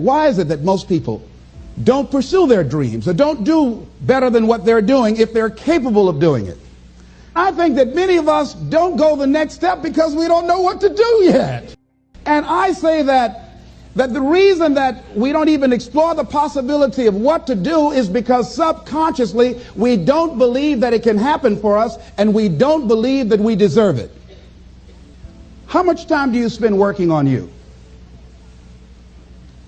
Why is it that most people don't pursue their dreams or don't do better than what they're doing if they're capable of doing it? I think that many of us don't go the next step because we don't know what to do yet. And I say that the reason that we don't even explore the possibility of what to do is because subconsciously we don't believe that it can happen for us, and we don't believe that we deserve it. How much time do you spend working on you?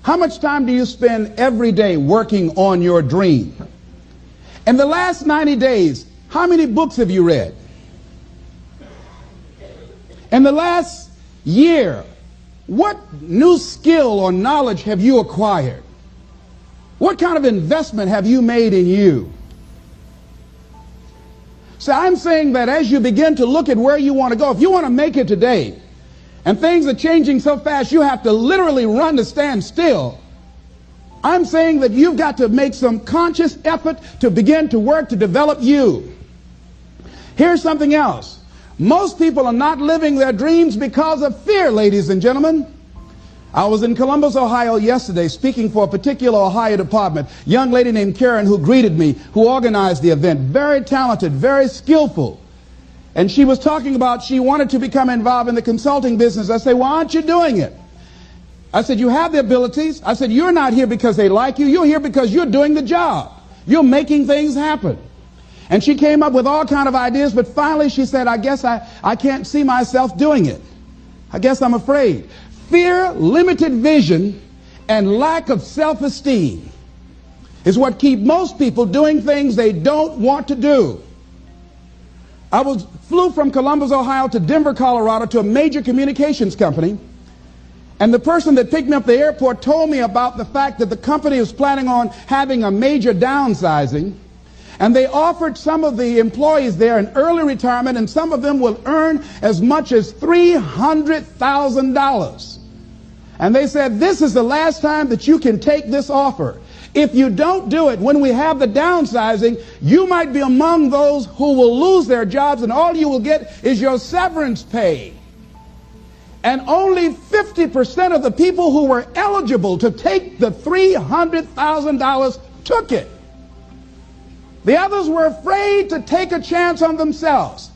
How much time do you spend every day working on your dream? In the last 90 days, how many books have you read? In the last year, what new skill or knowledge have you acquired? What kind of investment have you made in you? So I'm saying that as you begin to look at where you want to go, if you want to make it today, and things are changing so fast you have to literally run to stand still, I'm saying that you've got to make some conscious effort to begin to work to develop you. Here's something else. Most people are not living their dreams because of fear, ladies and gentlemen. I was in Columbus, Ohio yesterday speaking for a particular Ohio department. A young lady named Karen who greeted me, who organized the event. Very talented, very skillful. And she was talking about she wanted to become involved in the consulting business. I said, why aren't you doing it? I said, you have the abilities. I said, you're not here because they like you. You're here because you're doing the job. You're making things happen. And she came up with all kinds of ideas, but finally she said, I guess I can't see myself doing it. I guess I'm afraid. Fear, limited vision, and lack of self-esteem is what keep most people doing things they don't want to do. I flew from Columbus, Ohio to Denver, Colorado to a major communications company. And the person that picked me up at the airport told me about the fact that the company was planning on having a major downsizing. And they offered some of the employees there an early retirement, and some of them will earn as much as $300,000. And they said, this is the last time that you can take this offer. If you don't do it, when we have the downsizing, you might be among those who will lose their jobs, and all you will get is your severance pay. And only 50% of the people who were eligible to take the $300,000 took it. The others were afraid to take a chance on themselves.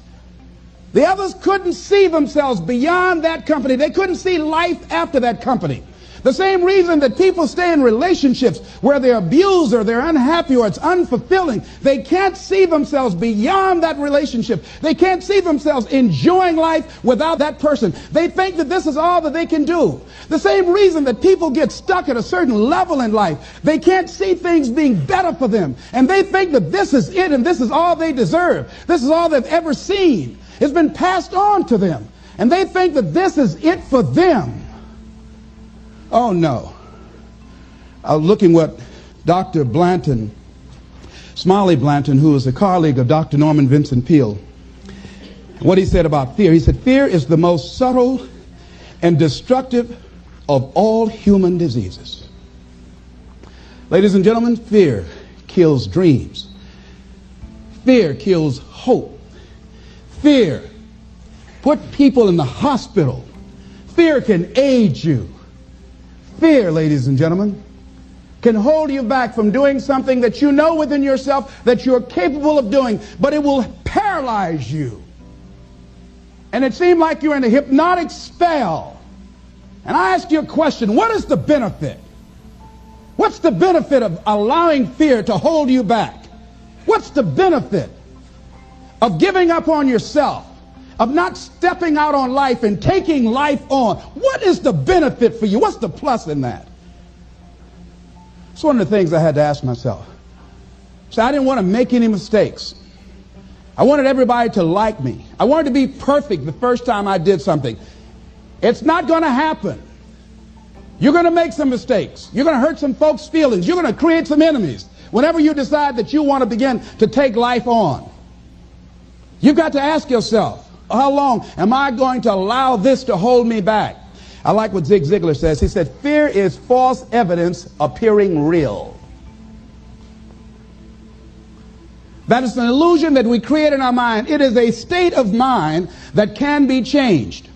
The others couldn't see themselves beyond that company. They couldn't see life after that company. The same reason that people stay in relationships where they're abused or they're unhappy or it's unfulfilling. They can't see themselves beyond that relationship. They can't see themselves enjoying life without that person. They think that this is all that they can do. The same reason that people get stuck at a certain level in life. They can't see things being better for them. And they think that this is it and this is all they deserve. This is all they've ever seen. It's been passed on to them. And they think that this is it for them. Oh, no. I was looking what Dr. Blanton, Smiley Blanton, who is a colleague of Dr. Norman Vincent Peale, what he said about fear. He said, fear is the most subtle and destructive of all human diseases. Ladies and gentlemen, fear kills dreams. Fear kills hope. Fear put people in the hospital. Fear can age you. Fear, ladies and gentlemen, can hold you back from doing something that you know within yourself that you're capable of doing, but it will paralyze you. And it seemed like you're in a hypnotic spell. And I ask you a question, what is the benefit? What's the benefit of allowing fear to hold you back? What's the benefit of giving up on yourself? Of not stepping out on life and taking life on? What is the benefit for you? What's the plus in that? It's one of the things I had to ask myself. So I didn't want to make any mistakes. I wanted everybody to like me. I wanted to be perfect the first time I did something. It's not going to happen. You're going to make some mistakes. You're going to hurt some folks' feelings. You're going to create some enemies whenever you decide that you want to begin to take life on. You've got to ask yourself, how long am I going to allow this to hold me back? I like what Zig Ziglar says. He said, fear is false evidence appearing real. That is an illusion that we create in our mind. It is a state of mind that can be changed.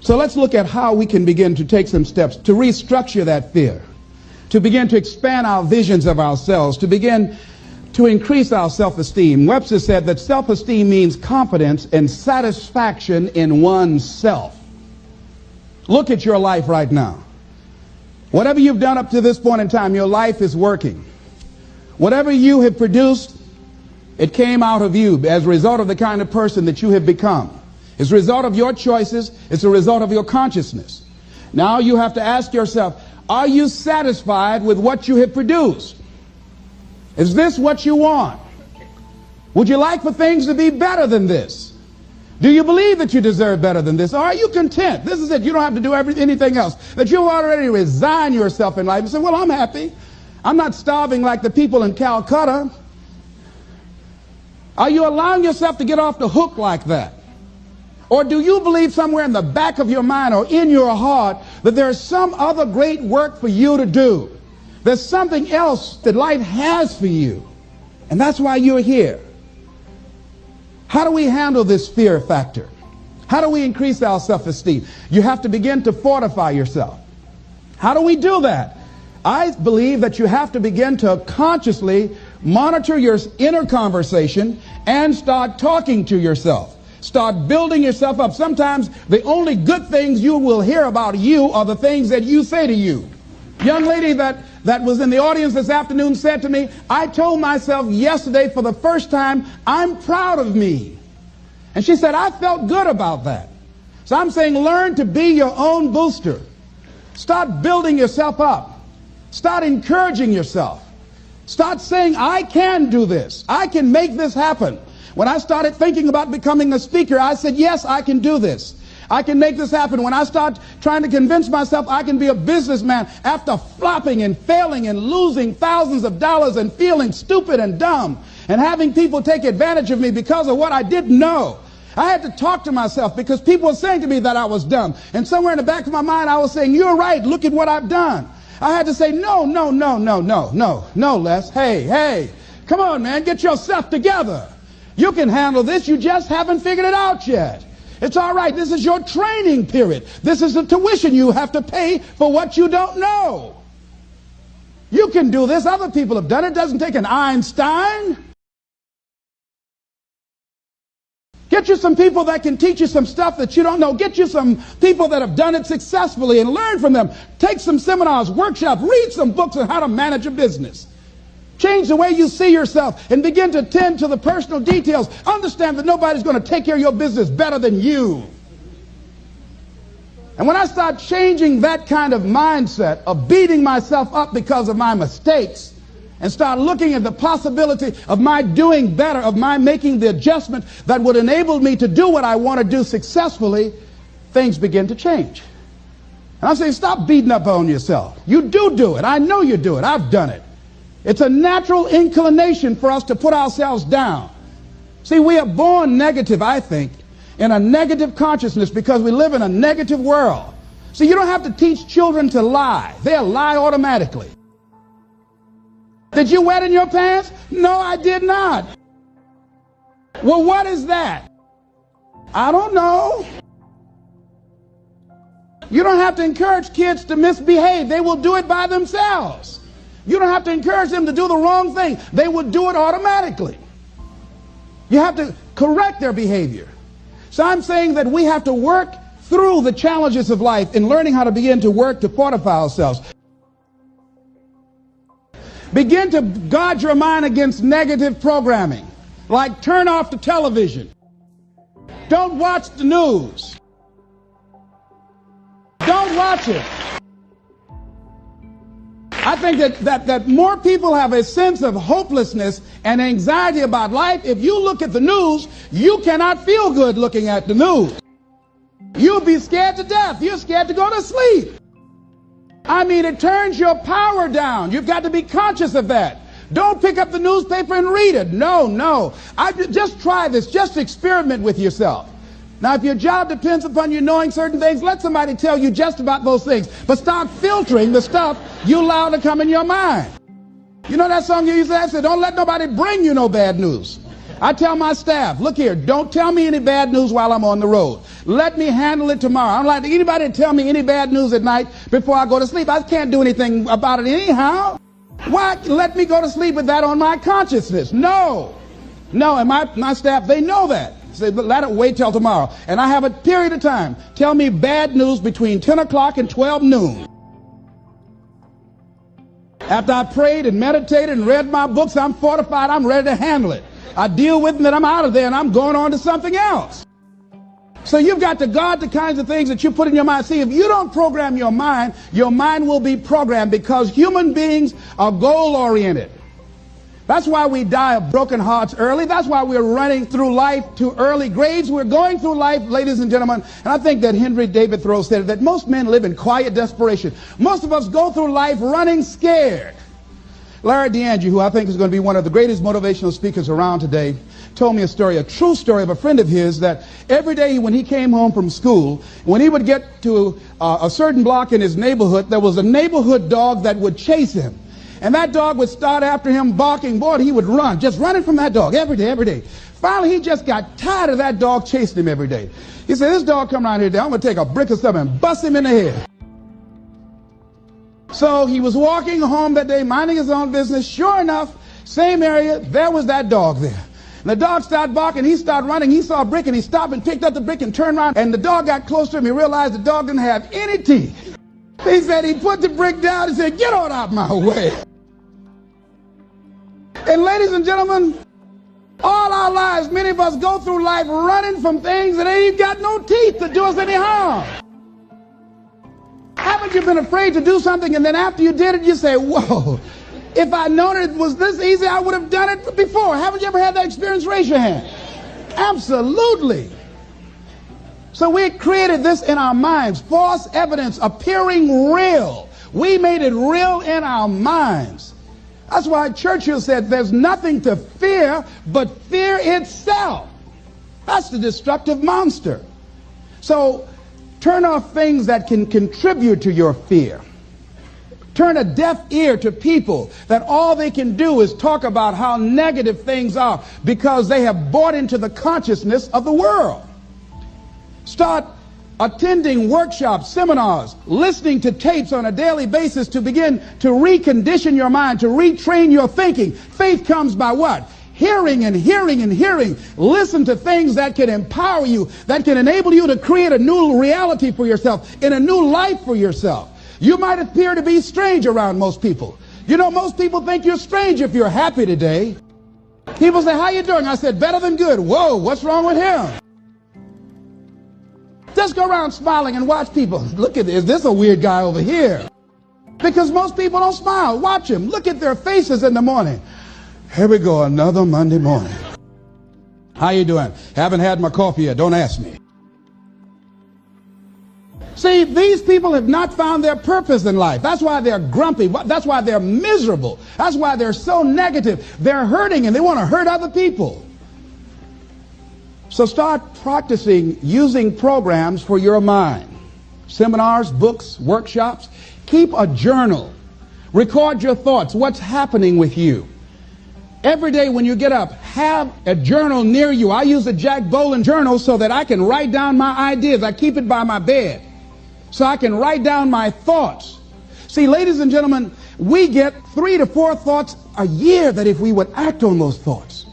So let's look at how we can begin to take some steps to restructure that fear, to begin to expand our visions of ourselves, to begin to increase our self-esteem. Webster said that self-esteem means confidence and satisfaction in oneself. Look at your life right now. Whatever you've done up to this point in time, your life is working. Whatever you have produced, it came out of you as a result of the kind of person that you have become. It's a result of your choices. It's a result of your consciousness. Now you have to ask yourself, are you satisfied with what you have produced? Is this what you want? Would you like for things to be better than this? Do you believe that you deserve better than this? Or are you content? This is it. You don't have to do anything else. That you've already resigned yourself in life and say, well, I'm happy. I'm not starving like the people in Calcutta. Are you allowing yourself to get off the hook like that? Or do you believe somewhere in the back of your mind or in your heart that there's some other great work for you to do? There's something else that life has for you. And that's why you're here. How do we handle this fear factor? How do we increase our self-esteem? You have to begin to fortify yourself. How do we do that? I believe that you have to begin to consciously monitor your inner conversation and start talking to yourself. Start building yourself up. Sometimes the only good things you will hear about you are the things that you say to you. Young lady that was in the audience this afternoon said to me, I told myself yesterday for the first time, I'm proud of me. And she said, I felt good about that. So I'm saying learn to be your own booster. Start building yourself up. Start encouraging yourself. Start saying, I can do this. I can make this happen. When I started thinking about becoming a speaker, I said, yes, I can do this. I can make this happen. When I start trying to convince myself I can be a businessman after flopping and failing and losing thousands of dollars and feeling stupid and dumb and having people take advantage of me because of what I didn't know. I had to talk to myself because people were saying to me that I was dumb. And somewhere in the back of my mind, I was saying, you're right. Look at what I've done. I had to say, no, Les. Hey, come on, man. Get yourself together. You can handle this. You just haven't figured it out yet. It's all right. This is your training period. This is the tuition you have to pay for what you don't know. You can do this. Other people have done it. It doesn't take an Einstein. Get you some people that can teach you some stuff that you don't know. Get you some people that have done it successfully and learn from them. Take some seminars, workshops, read some books on how to manage a business. Change the way you see yourself and begin to tend to the personal details. Understand that nobody's going to take care of your business better than you. And when I start changing that kind of mindset of beating myself up because of my mistakes and start looking at the possibility of my doing better, of my making the adjustment that would enable me to do what I want to do successfully, things begin to change. And I'm saying, stop beating up on yourself. You do it. I know you do it. I've done it. It's a natural inclination for us to put ourselves down. See, we are born negative, I think, in a negative consciousness because we live in a negative world. See, you don't have to teach children to lie. They'll lie automatically. Did you wet in your pants? No, I did not. Well, what is that? I don't know. You don't have to encourage kids to misbehave. They will do it by themselves. You don't have to encourage them to do the wrong thing. They will do it automatically. You have to correct their behavior. So I'm saying that we have to work through the challenges of life in learning how to begin to work to fortify ourselves. Begin to guard your mind against negative programming, like turn off the television. Don't watch the news. Don't watch it. I think that more people have a sense of hopelessness and anxiety about life. If you look at the news, you cannot feel good looking at the news. You'll be scared to death. You're scared to go to sleep. I mean, it turns your power down. You've got to be conscious of that. Don't pick up the newspaper and read it. No. Just try this. Just experiment with yourself. Now, if your job depends upon you knowing certain things, let somebody tell you just about those things. But start filtering the stuff you allow to come in your mind. You know that song you used to have? Said, don't let nobody bring you no bad news. I tell my staff, look here, don't tell me any bad news while I'm on the road. Let me handle it tomorrow. I don't like anybody to tell me any bad news at night before I go to sleep. I can't do anything about it anyhow. Why let me go to sleep with that on my consciousness? No. No, and my staff, they know that. Say, let it wait till tomorrow. And I have a period of time. Tell me bad news between 10 o'clock and 12 noon. After I prayed and meditated and read my books, I'm fortified, I'm ready to handle it. I deal with it and I'm out of there and I'm going on to something else. So you've got to guard the kinds of things that you put in your mind. See, if you don't program your mind will be programmed, because human beings are goal-oriented. That's why we die of broken hearts early. That's why we're running through life to early graves. We're going through life, ladies and gentlemen. And I think that Henry David Thoreau said that most men live in quiet desperation. Most of us go through life running scared. Larry DeAndre, who I think is going to be one of the greatest motivational speakers around today, told me a story, a true story of a friend of his, that every day when he came home from school, when he would get to a certain block in his neighborhood, there was a neighborhood dog that would chase him. And that dog would start after him barking. Boy, he would run, just running from that dog every day, every day. Finally, he just got tired of that dog chasing him every day. He said, this dog come around here today, I'm going to take a brick or something and bust him in the head. So he was walking home that day, minding his own business. Sure enough, same area, there was that dog there. And the dog started barking, he started running, he saw a brick and he stopped and picked up the brick and turned around. And the dog got close to him, he realized the dog didn't have any teeth. He said he put the brick down and said, get on out my way. And ladies and gentlemen, all our lives, many of us go through life running from things that ain't got no teeth to do us any harm. Haven't you been afraid to do something and then after you did it, you say, whoa, if I'd known it was this easy, I would have done it before. Haven't you ever had that experience? Raise your hand. Absolutely. So we created this in our minds, false evidence appearing real. We made it real in our minds. That's why Churchill said there's nothing to fear but fear itself. That's the destructive monster. So turn off things that can contribute to your fear. Turn a deaf ear to people that all they can do is talk about how negative things are because they have bought into the consciousness of the world. Start attending workshops, seminars, listening to tapes on a daily basis to begin to recondition your mind, to retrain your thinking. Faith comes by what? Hearing and hearing and hearing. Listen to things that can empower you, that can enable you to create a new reality for yourself, in a new life for yourself. You might appear to be strange around most people. You know, most people think you're strange if you're happy today. People say, how you doing? I said, better than good. Whoa, what's wrong with him? Just go around smiling and watch people. Look at this. Is this a weird guy over here? Because most people don't smile. Watch them. Look at their faces in the morning. Here we go, another Monday morning. How you doing? Haven't had my coffee yet. Don't ask me. See, these people have not found their purpose in life. That's why they're grumpy. That's why they're miserable. That's why they're so negative. They're hurting and they want to hurt other people. So start practicing using programs for your mind. Seminars, books, workshops. Keep a journal. Record your thoughts. What's happening with you? Every day when you get up, have a journal near you. I use a Jack Boland journal so that I can write down my ideas. I keep it by my bed so I can write down my thoughts. See, ladies and gentlemen, we get 3 to 4 thoughts a year that if we would act on those thoughts,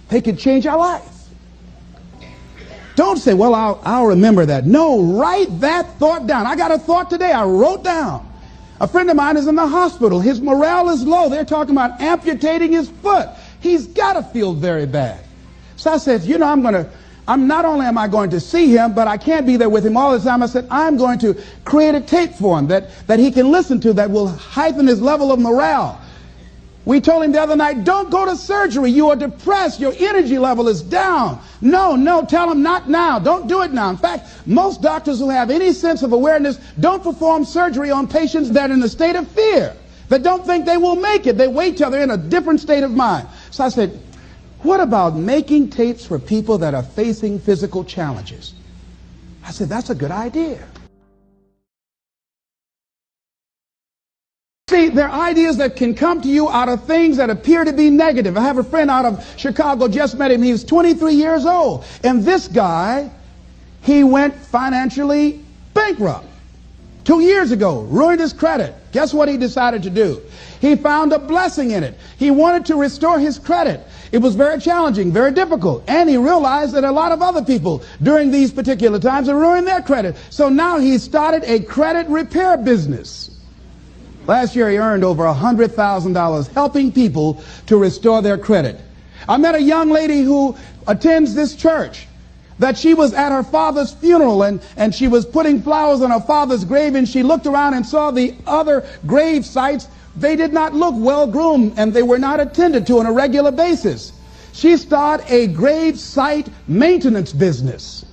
they could change our life. Don't say, well, I'll remember that. No, write that thought down. I got a thought today I wrote down. A friend of mine is in the hospital. His morale is low. They're talking about amputating his foot. He's got to feel very bad. So I said, you know, not only am I going to see him, but I can't be there with him all the time. I said, I'm going to create a tape for him that he can listen to that will heighten his level of morale. We told him the other night, don't go to surgery. You are depressed. Your energy level is down. No, tell him not now. Don't do it now. In fact, most doctors who have any sense of awareness don't perform surgery on patients that are in a state of fear, that don't think they will make it. They wait till they're in a different state of mind. So I said, what about making tapes for people that are facing physical challenges? I said, that's a good idea. See, there are ideas that can come to you out of things that appear to be negative. I have a friend out of Chicago, just met him. He's 23 years old. And this guy, he went financially bankrupt. 2 years ago, ruined his credit. Guess what he decided to do? He found a blessing in it. He wanted to restore his credit. It was very challenging, very difficult. And he realized that a lot of other people during these particular times had ruined their credit. So now he started a credit repair business. Last year he earned over $100,000 helping people to restore their credit. I met a young lady who attends this church, that she was at her father's funeral and she was putting flowers on her father's grave, and she looked around and saw the other grave sites. They did not look well groomed and they were not attended to on a regular basis. She started a grave site maintenance business.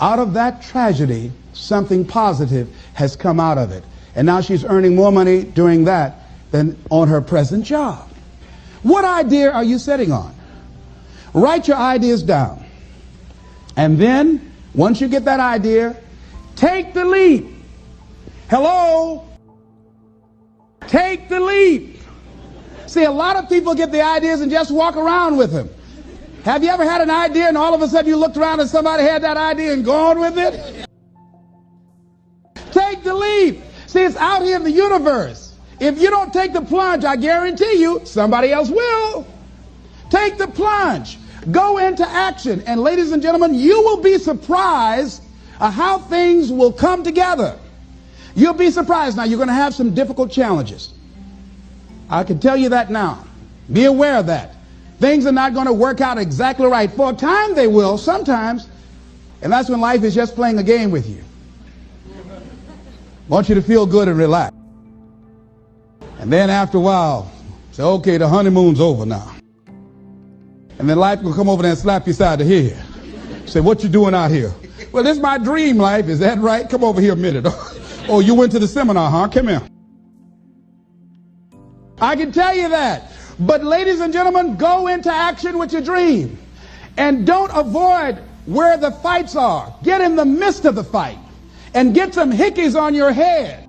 Out of that tragedy, something positive has come out of it. And now she's earning more money doing that than on her present job. What idea are you sitting on? Write your ideas down. And then, once you get that idea, take the leap. Hello? Take the leap. See, a lot of people get the ideas and just walk around with them. Have you ever had an idea and all of a sudden you looked around and somebody had that idea and gone with it? Take the leap. See, it's out here in the universe. If you don't take the plunge, I guarantee you, somebody else will. Take the plunge. Go into action. And ladies and gentlemen, you will be surprised at how things will come together. You'll be surprised. Now, you're going to have some difficult challenges. I can tell you that now. Be aware of that. Things are not going to work out exactly right. For a time they will, sometimes. And that's when life is just playing a game with you. I want you to feel good and relax. And then after a while, say, okay, the honeymoon's over now. And then life will come over there and slap you side the head. Say, what you doing out here? Well, this is my dream life. Is that right? Come over here a minute. Oh, you went to the seminar, huh? Come here. I can tell you that. But ladies and gentlemen, go into action with your dream. And don't avoid where the fights are. Get in the midst of the fight. And get some hickeys on your head.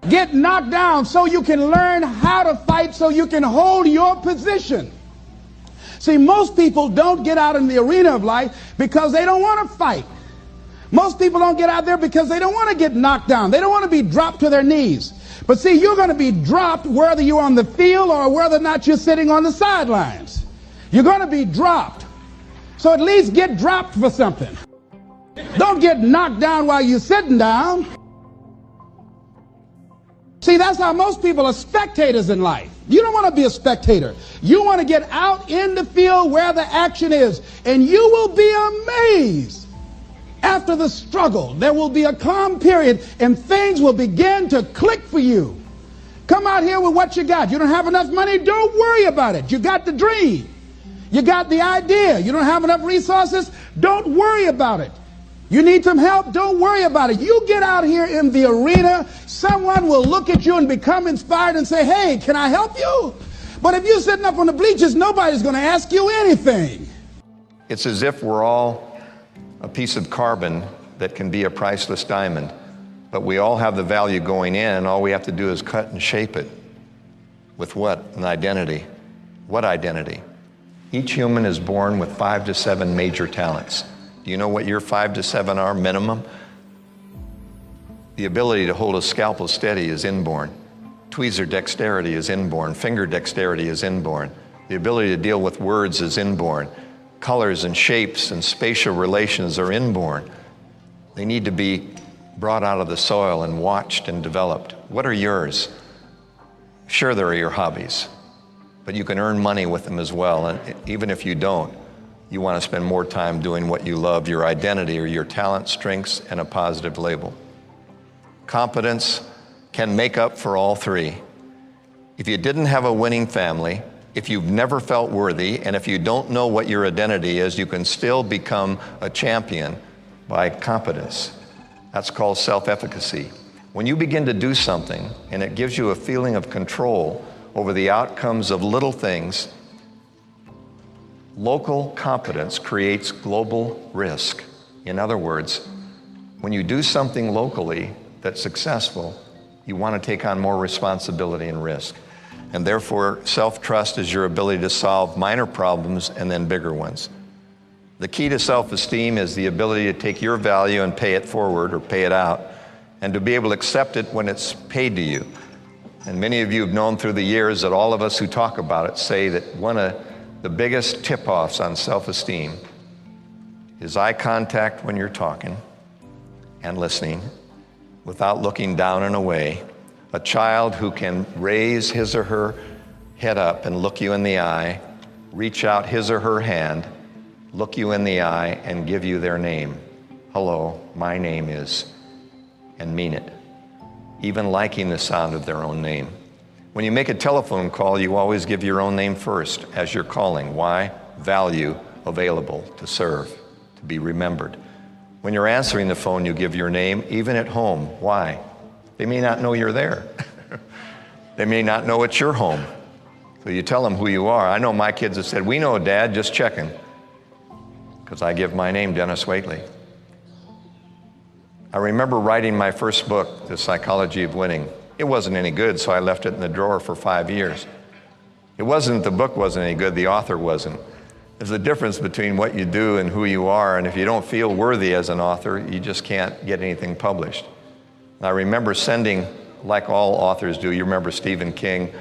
Get knocked down so you can learn how to fight, so you can hold your position. See, most people don't get out in the arena of life because they don't want to fight. Most people don't get out there because they don't want to get knocked down. They don't want to be dropped to their knees. But see, you're going to be dropped whether you're on the field or whether or not you're sitting on the sidelines. You're going to be dropped. So at least get dropped for something. Don't get knocked down while you're sitting down. See, that's how most people are spectators in life. You don't want to be a spectator. You want to get out in the field where the action is. And you will be amazed. After the struggle, there will be a calm period and things will begin to click for you. Come out here with what you got. You don't have enough money? Don't worry about it. You got the dream. You got the idea. You don't have enough resources? Don't worry about it. You need some help? Don't worry about it. You get out here in the arena, someone will look at you and become inspired and say, hey, can I help you? But if you're sitting up on the bleachers, nobody's going to ask you anything. It's as if we're all a piece of carbon that can be a priceless diamond, but we all have the value going in, and all we have to do is cut and shape it. With what? An identity. What identity? Each human is born with 5 to 7 major talents. Do you know what your 5 to 7 are minimum? The ability to hold a scalpel steady is inborn. Tweezer dexterity is inborn. Finger dexterity is inborn. The ability to deal with words is inborn. Colors and shapes and spatial relations are inborn. They need to be brought out of the soil and watched and developed. What are yours? Sure, there are your hobbies, but you can earn money with them as well. And even if you don't, you want to spend more time doing what you love, your identity or your talent, strengths, and a positive label. Competence can make up for all three. If you didn't have a winning family, if you've never felt worthy, and if you don't know what your identity is, you can still become a champion by competence. That's called self-efficacy. When you begin to do something and it gives you a feeling of control over the outcomes of little things, local competence creates global risk. In other words, when you do something locally that's successful, you want to take on more responsibility and risk. And therefore, self-trust is your ability to solve minor problems and then bigger ones. The key to self-esteem is the ability to take your value and pay it forward or pay it out, and to be able to accept it when it's paid to you. And many of you have known through the years that all of us who talk about it say that one of the biggest tip-offs on self-esteem is eye contact when you're talking and listening without looking down and away. A child who can raise his or her head up and look you in the eye, reach out his or her hand, look you in the eye, and give you their name. Hello, my name is, and mean it. Even liking the sound of their own name. When you make a telephone call, you always give your own name first as you're calling. Why? Value, available, to serve, to be remembered. When you're answering the phone, you give your name, even at home. Why? They may not know you're there. They may not know it's your home. So you tell them who you are. I know my kids have said, "We know, Dad, just checking." Because I give my name, Dennis Waitley. I remember writing my first book, The Psychology of Winning. It wasn't any good, so I left it in the drawer for 5 years. It wasn't the book wasn't any good, the author wasn't. There's a difference between what you do and who you are, and if you don't feel worthy as an author, you just can't get anything published. And I remember sending, like all authors do, you remember Stephen King,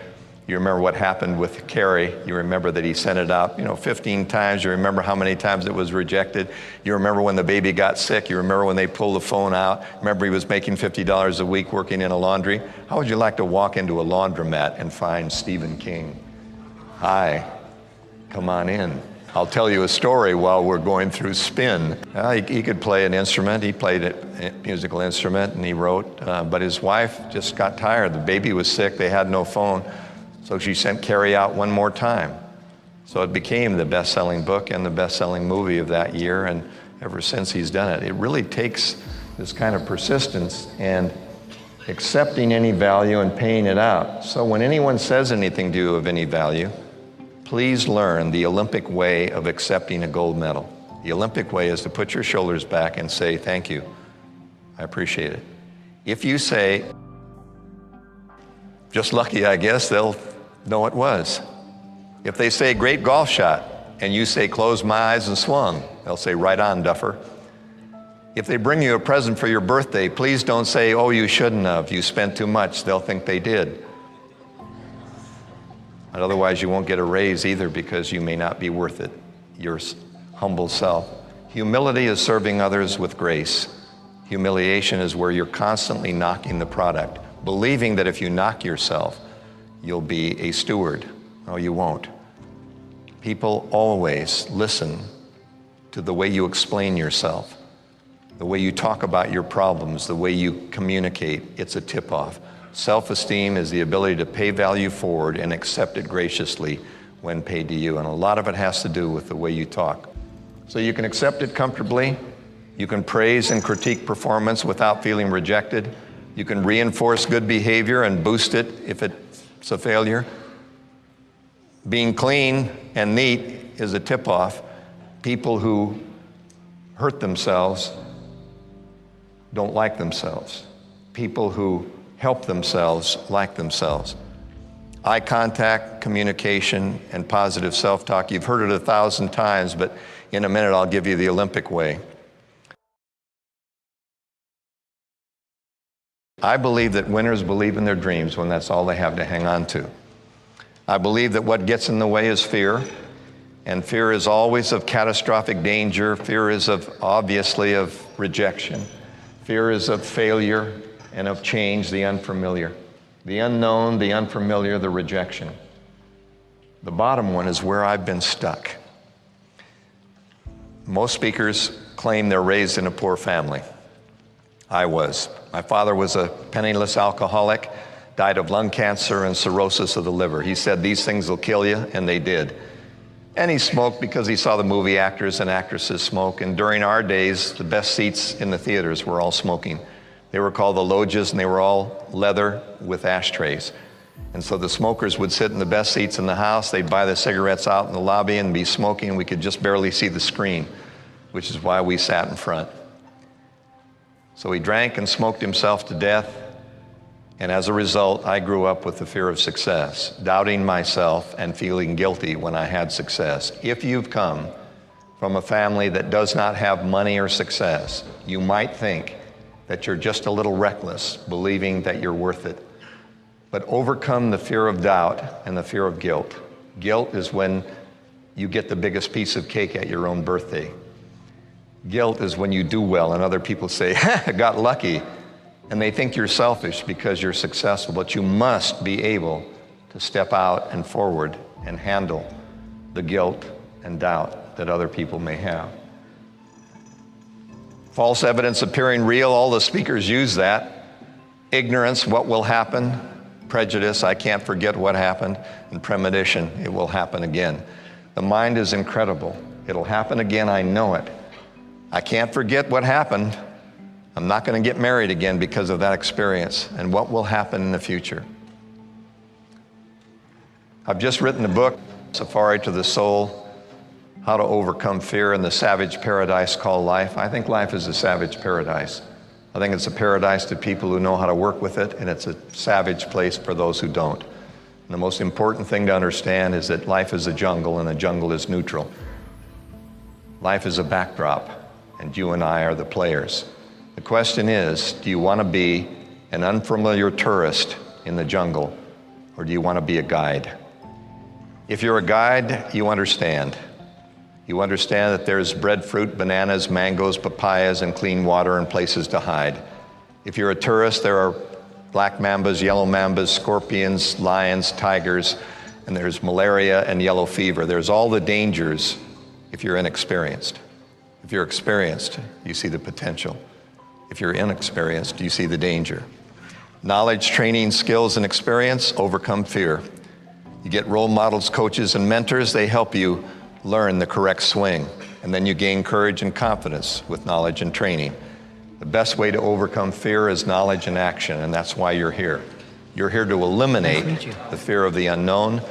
you remember what happened with Carrie, you remember that he sent it out 15 times, you remember how many times it was rejected, you remember when the baby got sick, you remember when they pulled the phone out, remember he was making $50 a week working in a laundry. How would you like to walk into a laundromat and find Stephen King? Hi, come on in. I'll tell you a story while we're going through spin. He could play an instrument. He played a musical instrument and he wrote, but his wife just got tired. The baby was sick. They had no phone. So she sent Carrie out one more time. So it became the best-selling book and the best-selling movie of that year. And ever since he's done it, it really takes this kind of persistence and accepting any value and paying it out. So when anyone says anything to you of any value, please learn the Olympic way of accepting a gold medal. The Olympic way is to put your shoulders back and say, "Thank you, I appreciate it." If you say, "Just lucky, I guess," they'll know it was. If they say, "Great golf shot," and you say, "Closed my eyes and swung," they'll say, "Right on, duffer." If they bring you a present for your birthday, please don't say, "Oh, you shouldn't have, you spent too much." They'll think they did. And otherwise, you won't get a raise either because you may not be worth it, your humble self. Humility is serving others with grace. Humiliation is where you're constantly knocking the product, believing that if you knock yourself, you'll be a steward. No, you won't. People always listen to the way you explain yourself, the way you talk about your problems, the way you communicate. It's a tip-off. Self-esteem is the ability to pay value forward and accept it graciously when paid to you. And a lot of it has to do with the way you talk. So you can accept it comfortably. You can praise and critique performance without feeling rejected. You can reinforce good behavior and boost it if it's a failure. Being clean and neat is a tip-off. People who hurt themselves don't like themselves. People who help themselves like themselves. Eye contact, communication, and positive self-talk. You've heard it 1,000 times, but in a minute I'll give you the Olympic way. I believe that winners believe in their dreams when that's all they have to hang on to. I believe that what gets in the way is fear, and fear is always of catastrophic danger. Fear is obviously of rejection. Fear is of failure and of change, the unfamiliar. The unknown, the unfamiliar, the rejection. The bottom one is where I've been stuck. Most speakers claim they're raised in a poor family. I was. My father was a penniless alcoholic, died of lung cancer and cirrhosis of the liver. He said, "These things will kill you," and they did. And he smoked because he saw the movie actors and actresses smoke. And during our days, the best seats in the theaters were all smoking. They were called the loggias, and they were all leather with ashtrays. And so the smokers would sit in the best seats in the house. They'd buy the cigarettes out in the lobby and be smoking, and we could just barely see the screen, which is why we sat in front. So he drank and smoked himself to death. And as a result, I grew up with the fear of success, doubting myself and feeling guilty when I had success. If you've come from a family that does not have money or success, you might think that you're just a little reckless, believing that you're worth it. But overcome the fear of doubt and the fear of guilt. Guilt is when you get the biggest piece of cake at your own birthday. Guilt is when you do well and other people say, I got lucky. And they think you're selfish because you're successful, but you must be able to step out and forward and handle the guilt and doubt that other people may have. False evidence appearing real, all the speakers use that. Ignorance, what will happen? Prejudice, I can't forget what happened. And premonition, it will happen again. The mind is incredible. It'll happen again, I know it. I can't forget what happened. I'm not going to get married again because of that experience. And what will happen in the future? I've just written a book, Safari to the Soul, How to Overcome Fear in the Savage Paradise Called Life. I think life is a savage paradise. I think it's a paradise to people who know how to work with it, and it's a savage place for those who don't. And the most important thing to understand is that life is a jungle, and a jungle is neutral. Life is a backdrop, and you and I are the players. The question is, do you want to be an unfamiliar tourist in the jungle, or do you want to be a guide? If you're a guide, you understand. You understand that there's breadfruit, bananas, mangoes, papayas, and clean water and places to hide. If you're a tourist, there are black mambas, yellow mambas, scorpions, lions, tigers, and there's malaria and yellow fever. There's all the dangers if you're inexperienced. If you're experienced, you see the potential. If you're inexperienced, you see the danger. Knowledge, training, skills, and experience overcome fear. You get role models, coaches, and mentors. They help you learn the correct swing. And then you gain courage and confidence with knowledge and training. The best way to overcome fear is knowledge and action, and that's why you're here. You're here to eliminate the fear of the unknown,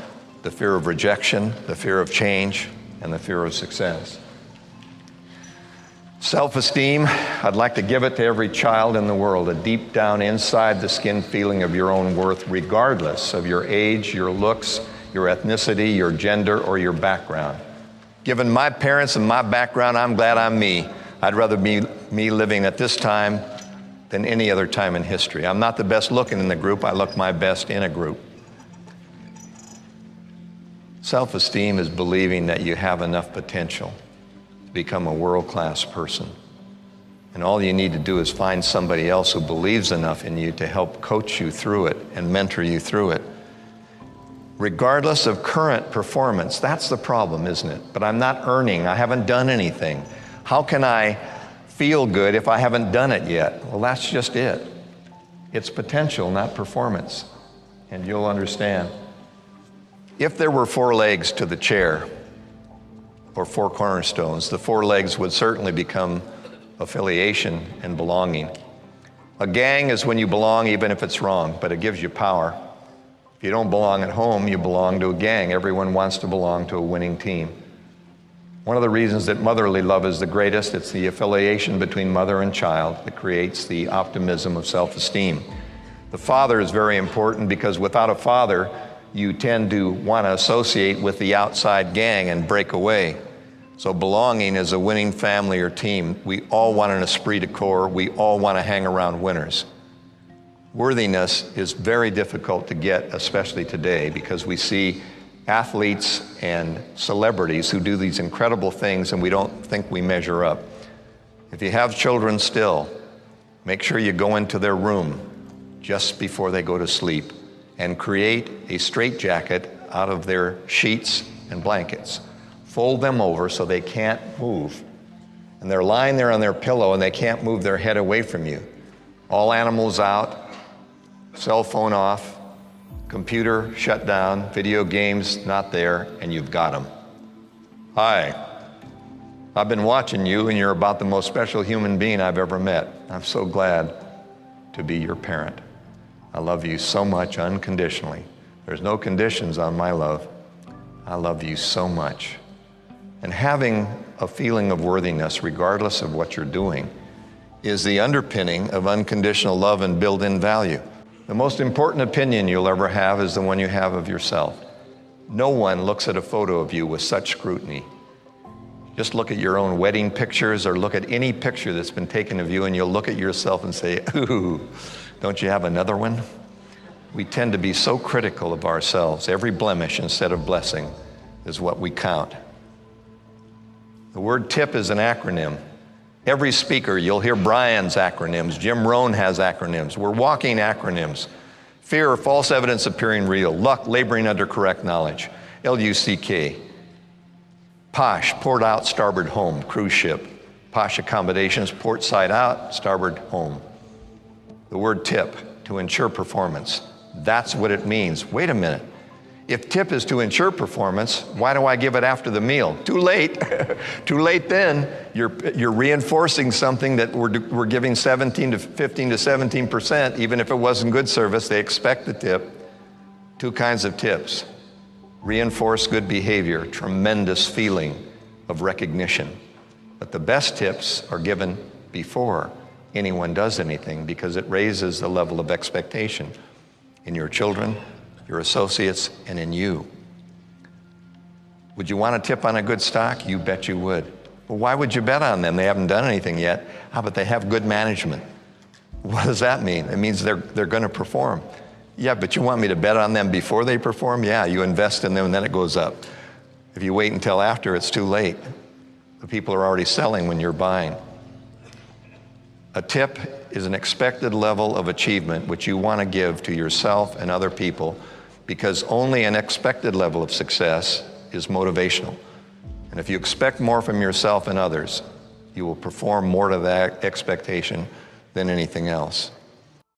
the fear of rejection, the fear of change, and the fear of success. Self-esteem, I'd like to give it to every child in the world, a deep down inside the skin feeling of your own worth, regardless of your age, your looks, your ethnicity, your gender, or your background. Given my parents and my background, I'm glad I'm me. I'd rather be me living at this time than any other time in history. I'm not the best looking in the group, I look my best in a group. Self-esteem is believing that you have enough potential to become a world-class person. And all you need to do is find somebody else who believes enough in you to help coach you through it and mentor you through it. Regardless of current performance, that's the problem, isn't it? But I'm not earning, I haven't done anything. How can I feel good if I haven't done it yet? Well, that's just it. It's potential, not performance. And you'll understand. If there were 4 legs to the chair, or 4 cornerstones, the 4 legs would certainly become affiliation and belonging. A gang is when you belong even if it's wrong, but it gives you power. If you don't belong at home, you belong to a gang. Everyone wants to belong to a winning team. One of the reasons that motherly love is the greatest, it's the affiliation between mother and child that creates the optimism of self-esteem. The father is very important because without a father, you tend to want to associate with the outside gang and break away. So belonging is a winning family or team. We all want an esprit de corps. We all want to hang around winners. Worthiness is very difficult to get, especially today, because we see athletes and celebrities who do these incredible things and we don't think we measure up. If you have children still, make sure you go into their room just before they go to sleep and create a straitjacket out of their sheets and blankets. Fold them over so they can't move. And they're lying there on their pillow and they can't move their head away from you. All animals out, cell phone off, computer shut down, video games not there, and you've got them. Hi, I've been watching you and you're about the most special human being I've ever met. I'm so glad to be your parent. I love you so much unconditionally. There's no conditions on my love. I love you so much. And having a feeling of worthiness, regardless of what you're doing, is the underpinning of unconditional love and built-in value. The most important opinion you'll ever have is the one you have of yourself. No one looks at a photo of you with such scrutiny. Just look at your own wedding pictures or look at any picture that's been taken of you and you'll look at yourself and say, ooh, don't you have another one? We tend to be so critical of ourselves. Every blemish instead of blessing is what we count. The word TIP is an acronym. Every speaker, you'll hear Brian's acronyms. Jim Rohn has acronyms. We're walking acronyms. Fear, false evidence appearing real. Luck, laboring under correct knowledge. LUCK. POSH, port out, starboard home, cruise ship. POSH accommodations, port side out, starboard home. The word TIP, to ensure performance. That's what it means. Wait a minute. If TIP is to ensure performance, why do I give it after the meal? Too late. Too late then. You're reinforcing something that we're giving 15 to 17%, even if it wasn't good service, they expect the tip. Two kinds of tips. Reinforce good behavior, tremendous feeling of recognition. But the best tips are given before anyone does anything because it raises the level of expectation in your children, your associates, and in you. Would you want a tip on a good stock? You bet you would. Well, why would you bet on them? They haven't done anything yet. How about they have good management? What does that mean? It means they're going to perform. Yeah, but you want me to bet on them before they perform? Yeah, you invest in them and then it goes up. If you wait until after, it's too late. The people are already selling when you're buying. A tip is an expected level of achievement which you want to give to yourself and other people because only an expected level of success is motivational. And if you expect more from yourself and others, you will perform more to that expectation than anything else.